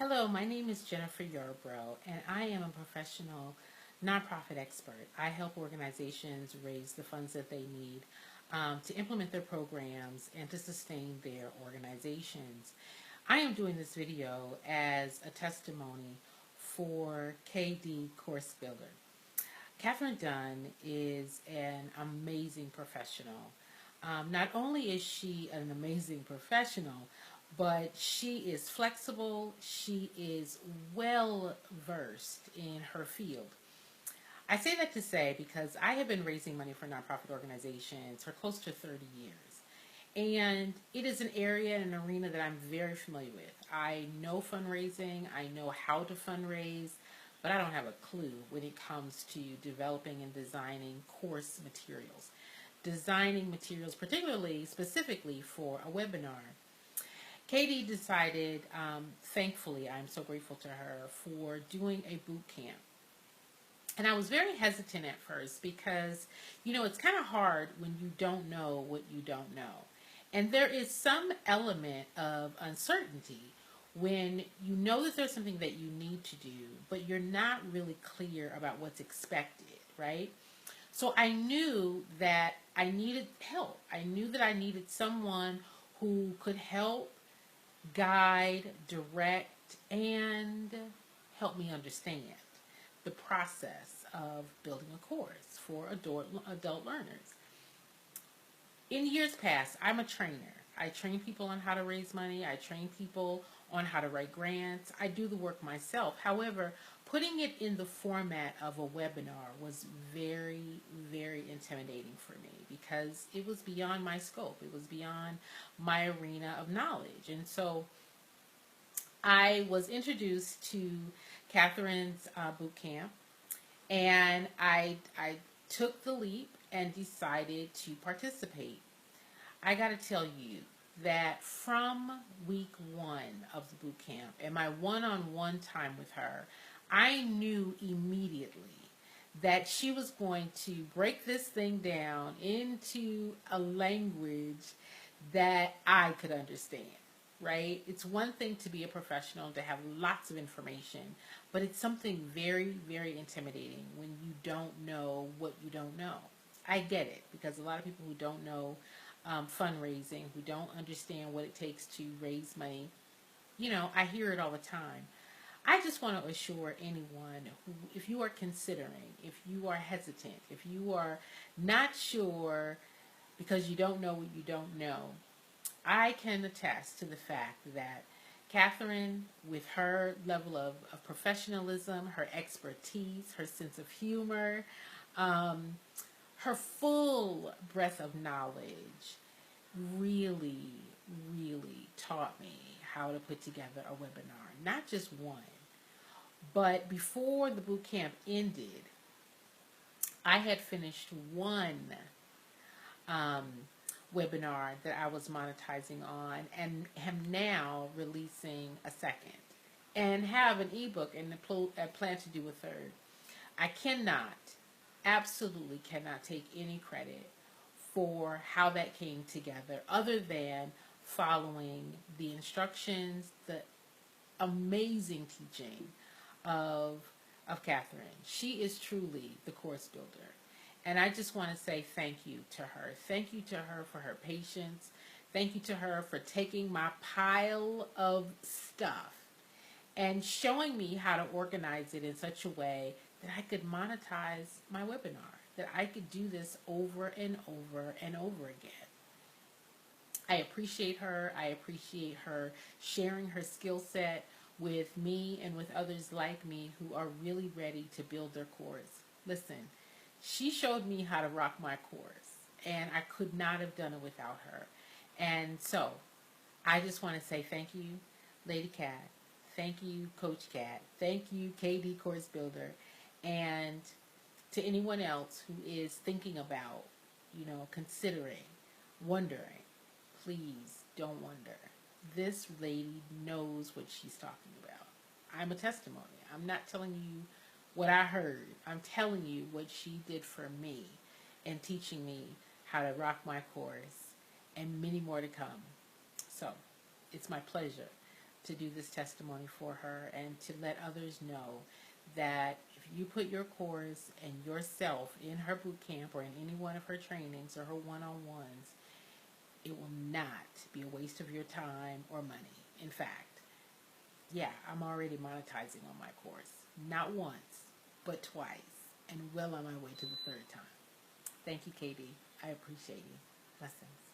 Hello, my name is Jennifer Yarbrough, and I am a professional nonprofit expert. I help organizations raise the funds that they need to implement their programs and to sustain their organizations. I am doing this video as a testimony for KD Course Builder. Catherine Dunn is an amazing professional. Not only is she an amazing professional, but she is flexible. She is well versed in her field. I say that to say because I have been raising money for nonprofit organizations for close to 30 years. And it is an area and an arena that I'm very familiar with. I know fundraising, I know how to fundraise, but I don't have a clue when it comes to developing and designing course materials. Designing materials, particularly, specifically for a webinar. Katie decided, thankfully, I'm so grateful to her, for doing a boot camp. And I was very hesitant at first because, it's kind of hard when you don't know what you don't know. And there is some element of uncertainty when you know that there's something that you need to do, but you're not really clear about what's expected, right? So I knew that I needed help. I knew that I needed someone who could help guide, direct, and help me understand the process of building a course for adult learners. In years past, I'm a trainer. I train people on how to raise money. I train people on how to write grants. I do the work myself. However, putting it in the format of a webinar was very, very intimidating for me because it was beyond my scope. It was beyond my arena of knowledge. And so I was introduced to Catherine's boot camp, and I took the leap and decided to participate. I got to tell you that from week one of the boot camp and my one-on-one time with her, I knew immediately that she was going to break this thing down into a language that I could understand, right? It's one thing to be a professional, to have lots of information, but it's something very, very intimidating when you don't know what you don't know. I get it, because a lot of people who don't know fundraising, who don't understand what it takes to raise money, I hear it all the time. I just want to assure anyone who, if you are considering, if you are hesitant, if you are not sure because you don't know what you don't know, I can attest to the fact that Catherine, with her level of professionalism, her expertise, her sense of humor, her full breadth of knowledge, really, really taught me how to put together a webinar. Not just one, but before the boot camp ended, I had finished one webinar that I was monetizing on, and am now releasing a second, and have an ebook and plan to do a third. I absolutely cannot take any credit for how that came together other than following the instructions, the amazing teaching of Catherine. She is truly the course builder. And I just want to say thank you to her. Thank you to her for her patience. Thank you to her for taking my pile of stuff and showing me how to organize it in such a way that I could monetize my webinar, that I could do this over and over and over again. I appreciate her. I appreciate her sharing her skill set with me and with others like me who are really ready to build their course. Listen, she showed me how to rock my course, and I could not have done it without her. And so, I just want to say thank you, Lady Cat. Thank you, Coach Cat. Thank you, KD Course Builder. And to anyone else who is thinking about, considering, wondering, please don't wonder. This lady knows what she's talking about. I'm a testimony. I'm not telling you what I heard. I'm telling you what she did for me and teaching me how to rock my course, and many more to come. So, it's my pleasure to do this testimony for her and to let others know that if you put your course and yourself in her boot camp or in any one of her trainings or her one-on-ones, it will not be a waste of your time or money. In fact, yeah, I'm already monetizing on my course. Not once, but twice, and well on my way to the third time. Thank you, Katie. I appreciate you. Blessings.